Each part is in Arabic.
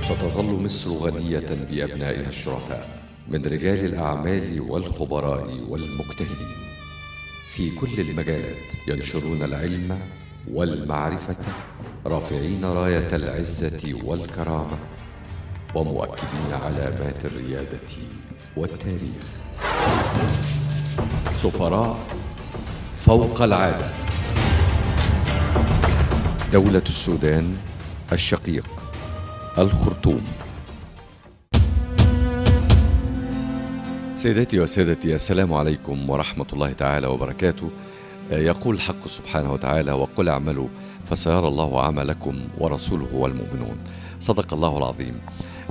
ستظل مصر غنية بأبنائها الشرفاء من رجال الأعمال والخبراء والمجتهدين في كل المجالات، ينشرون العلم والمعرفة، رافعين راية العزة والكرامة، ومؤكدين علامات الريادة والتاريخ. سفراء فوق العادة. دولة السودان الشقيق الخرطوم. سيداتي وسادتي، السلام عليكم ورحمة الله تعالى وبركاته. يقول الحق سبحانه وتعالى: وقل اعملوا فسيرى الله عملكم ورسوله والمؤمنون. صدق الله العظيم.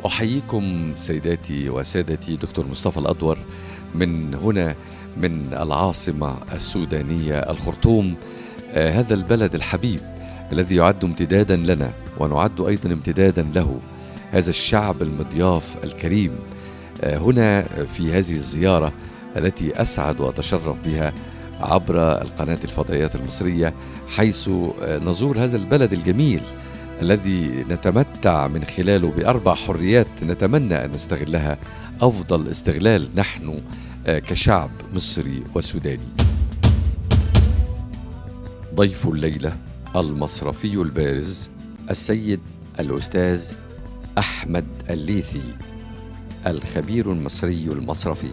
أحييكم سيداتي وسادتي، دكتور مصطفى الأدور من هنا، من العاصمة السودانية الخرطوم، هذا البلد الحبيب الذي يعد امتدادا لنا ونعد أيضا امتدادا له، هذا الشعب المضياف الكريم. هنا في هذه الزيارة التي أسعد وأتشرف بها عبر القناة الفضائيات المصرية، حيث نزور هذا البلد الجميل الذي نتمتع من خلاله بأربع حريات نتمنى أن نستغلها أفضل استغلال نحن كشعب مصري وسوداني. ضيف الليلة المصرفي البارز السيد الأستاذ أحمد الليثي، الخبير المصري المصرفي.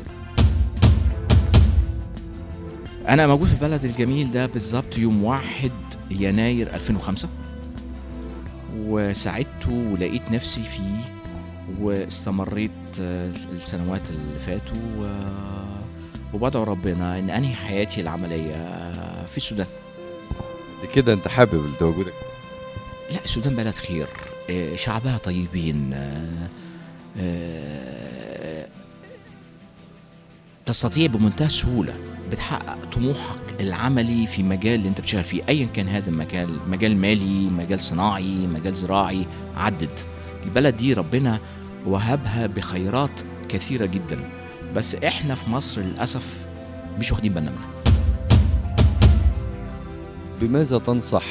أنا موجود في البلد الجميل ده بالضبط يوم 1 يناير 2005، وساعدته ولقيت نفسي فيه، واستمريت السنوات اللي فاتوا، وبدعو ربنا إن أنهي حياتي العملية في السودان. كده أنت حابب تواجدك؟ لا، السودان بلد خير، شعبها طيبين، تستطيع بمنتهى السهولة بتحقق طموحك العملي في مجال اللي انت بتشتغل فيه، ايا كان هذا المجال، مجال مالي، مجال صناعي، مجال زراعي. عدد البلد دي ربنا وهبها بخيرات كثيرة جدا، بس احنا في مصر للأسف مش واخدين بالنا منها. بماذا تنصح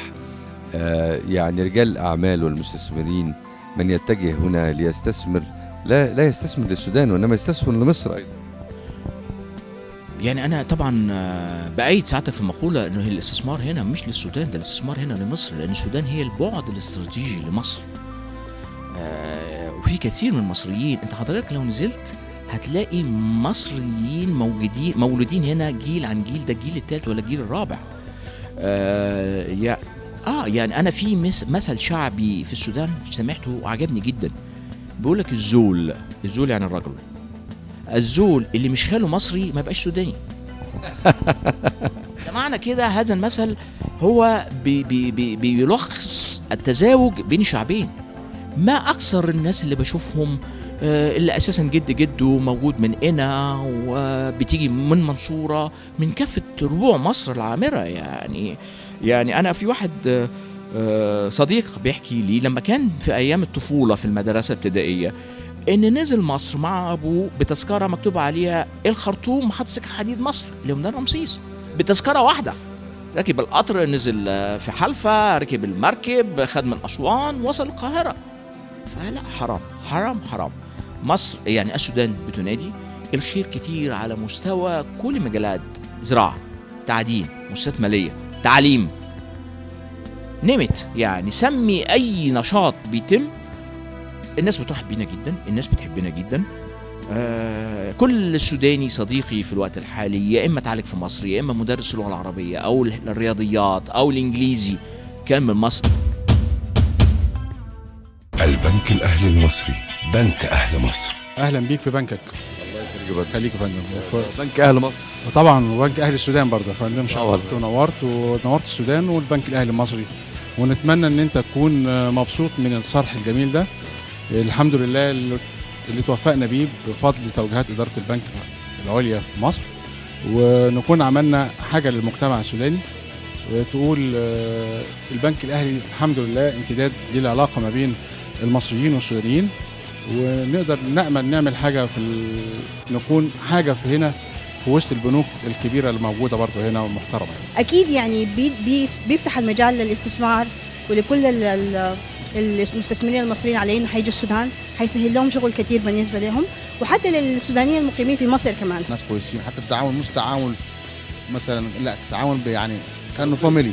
يعني رجال الأعمال والمستثمرين من يتجه هنا ليستثمر، لا يستثمر للسودان وإنما يستثمر لمصر أيضا؟ يعني أنا طبعا بأيد ساعتك في مقولة إنه الاستثمار هنا مش للسودان، ده الاستثمار هنا لمصر، لأن السودان هي البعد الاستراتيجي لمصر. وفي كثير من المصريين، أنت حضرتك لو نزلت هتلاقي مصريين مولودين هنا جيل عن جيل، ده الجيل الثالث ولا الجيل الرابع. يعني أنا في مثل شعبي في السودان سمعته وعجبني جدا، بيقولك الزول يعني الرجل، الزول اللي مش خاله مصري ما يبقاش سوداني. ده معنى كده هذا المثل هو بيلخص التزاوج بين شعبين. ما أكثر الناس اللي بشوفهم اللي أساسا جده موجود من هنا وبتيجي من منصورة، من كافة ربوع مصر العامرة. يعني أنا في واحد صديق بيحكي لي لما كان في أيام الطفولة في المدرسة الابتدائية إن نزل مصر مع أبوه بتذكرة مكتوب عليها الخرطوم محطة سكة حديد مصر اللي من رمسيس، بتذكرة واحدة. ركب القطر نزل في حلفة، ركب المركب خد من أسوان وصل القاهرة. فلا، حرام مصر، يعني السودان بتنادي الخير كتير على مستوى كل مجالات، زراعة، تعدين، مؤسسات مالية، تعليم، نمت. يعني سمي أي نشاط بيتم الناس بترحب بينا جدا، الناس بتحبنا جدا. كل سوداني صديقي في الوقت الحالي يا إما تعالج في مصر، يا إما مدرس اللغة العربية أو الرياضيات أو الإنجليزي كان من مصر. البنك الأهلي المصري، بنك أهل مصر. أهلا بيك في بنكك. الله يخليك خليك يا فندم. بنك أهل مصر، وطبعا وبنك أهل السودان برضه يا فندم. شرفت ونورت السودان والبنك الأهلي المصري، ونتمنى ان انت تكون مبسوط من الصرح الجميل ده. الحمد لله اللي توفقنا بيه بفضل توجيهات إدارة البنك العليا في مصر، ونكون عملنا حاجة للمجتمع السوداني تقول البنك الأهلي الحمد لله امتداد للعلاقة ما بين المصريين والسودانيين، ونقدر نأمل نعمل حاجة نكون حاجة في هنا في وسط البنوك الكبيرة اللي موجودة برضه هنا ومحترمة. أكيد يعني بيفتح المجال للاستثمار ولكل المستثمرين المصريين عليهم حيجوا السودان، حيسهل لهم شغل كتير بالنسبة لهم، وحتى للسودانيين المقيمين في مصر كمان. ناس كويسين، حتى التعاون مش تعاون مثلا، لا تعاون يعني كانوا فاميلي،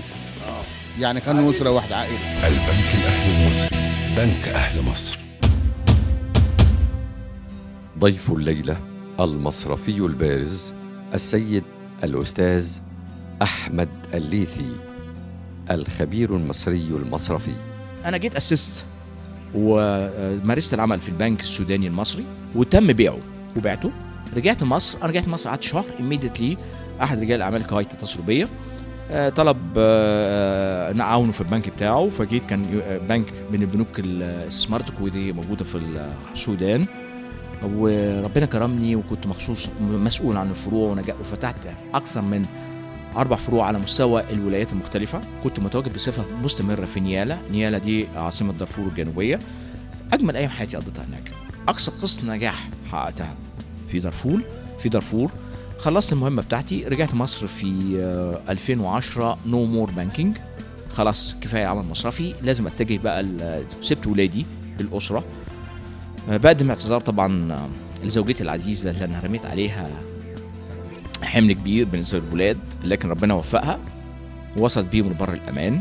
يعني كانوا أسرة واحدة، عائلة. البنك الأهلي المصري، بنك أهل مصر. ضيف الليلة المصرفي البارز السيد الأستاذ أحمد الليثي، الخبير المصري المصرفي. انا جيت اسست ومارست العمل في البنك السوداني المصري وتم بيعه وبعته. رجعت مصر، قعدت شهر immediately. احد رجال الاعمال الكويت اتصلوا بيا، طلب نعاونه في البنك بتاعه. فجيت، كان بنك من البنوك السمارت الكويتيه موجوده في السودان، وربنا كرمني وكنت مسؤول عن الفروع، وفتحت اكثر من 4 فروع على مستوى الولايات المختلفة. كنت متواجد بصفة مستمرة في نيالا دي عاصمة دارفور الجنوبية. أجمل أيام حياتي قضيتها هناك، أقصى قصة نجاح حققتها في دارفور. خلصت المهمة بتاعتي، رجعت مصر في 2010. نو مور بانكينج، خلاص كفاية عمل مصرفي، لازم أتجه بقى. سبت ولادي الأسرة، بقدم اعتذار طبعا لزوجتي العزيزة اللي أنا رميت عليها حمل كبير بالنسبه للولاد، لكن ربنا وفقها ووصلت بيهم لبر الامان.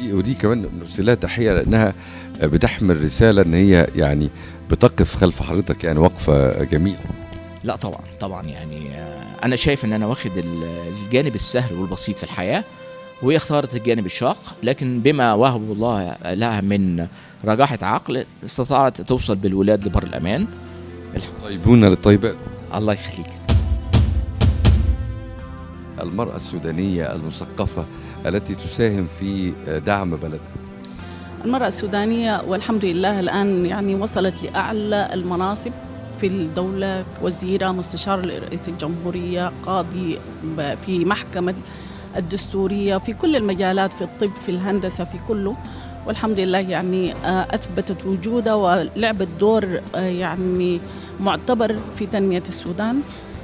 ودي كمان نرسل لها تحيه، لانها بتحمل رساله ان هي يعني بتقف خلف حضرتك، يعني وقفه جميله. لا طبعا يعني انا شايف ان انا واخد الجانب السهل والبسيط في الحياه، وهي اختارت الجانب الشاق، لكن بما وهب الله لها من رجاحه عقل استطاعت توصل بالولاد لبر الامان. طيبون للطيبات. الله يخليك. المرأة السودانية المثقفة التي تساهم في دعم بلدها. المرأة السودانية والحمد لله الآن يعني وصلت لأعلى المناصب في الدولة، وزيرة، مستشار لرئيس الجمهورية، قاضي في محكمة الدستورية، في كل المجالات، في الطب، في الهندسة، في كله. والحمد لله يعني أثبتت وجودها ولعبت دور يعني معتبر في تنمية السودان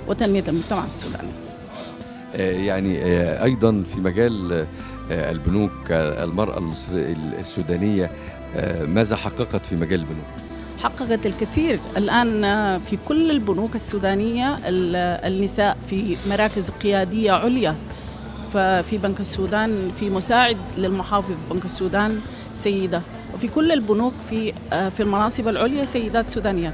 وتنمية المجتمع السوداني. يعني أيضا في مجال البنوك، المرأة السودانية ماذا حققت في مجال البنوك؟ حققت الكثير الآن في كل البنوك السودانية. النساء في مراكز قيادية عليا، ففي بنك السودان في مساعد للمحافظ بنك السودان سيدة، وفي كل البنوك في المناصب العليا سيدات سودانيات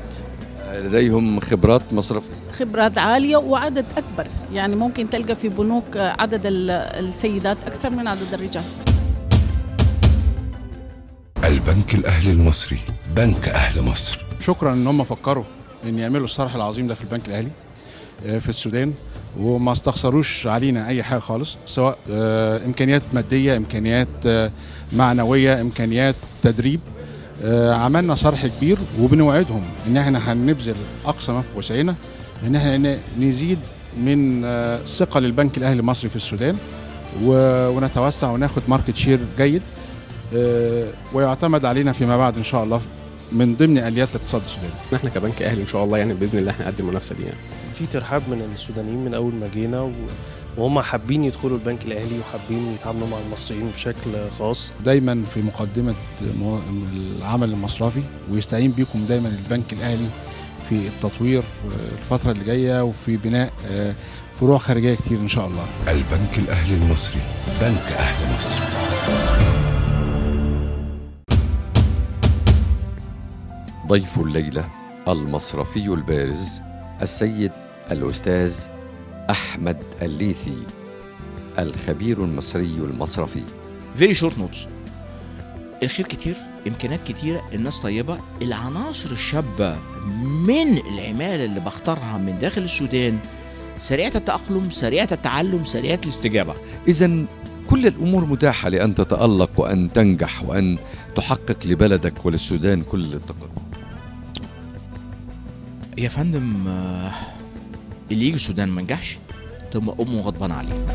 لديهم خبرات مصرفية، خبرات عالية وعدد أكبر. يعني ممكن تلقى في بنوك عدد السيدات أكثر من عدد الرجال. البنك الأهلي المصري، بنك أهل مصر. شكرا ان هم فكروا ان يعملوا الصرح العظيم ده في البنك الاهلي في السودان، وما استخسروش علينا اي حاجه خالص، سواء امكانيات ماديه، امكانيات معنويه، امكانيات تدريب. عملنا صرح كبير، وبنوعدهم ان احنا هنبذل اقصى ما في وسعنا ان احنا نزيد من ثقه للبنك الاهلي المصري في السودان، ونتوسع وناخد ماركت شير جيد، ويعتمد علينا فيما بعد ان شاء الله من ضمن اليات الاقتصاد السوداني. احنا كبنك اهلي ان شاء الله يعني باذن الله هنقدم المنافسه دي. يعني في ترحاب من السودانيين من اول ما جينا، وهم حابين يدخلوا البنك الاهلي وحابين يتعاملوا مع المصريين بشكل خاص. دايما في مقدمه العمل المصرفي، ويستعين بيكم دايما البنك الاهلي في التطوير الفتره اللي جايه، وفي بناء فروع خارجيه كتير ان شاء الله. البنك الاهلي المصري، بنك اهل مصر. ضيف الليلة المصرفي البارز السيد الأستاذ أحمد الليثي، الخبير المصري المصرفي. فيري شورت نوتس. الخير كتير، إمكانيات كتيرة، الناس طيبة، العناصر الشابة من العمالة اللي بختارها من داخل السودان سريعة التأقلم، سريعة التعلم، سريعة الاستجابة. إذن كل الأمور متاحة لأن تتألق وأن تنجح وأن تحقق لبلدك وللسودان كل التقدم. يا فندم، اللي يجي السودان ما نجحش تبقى أمه غضبان عليه.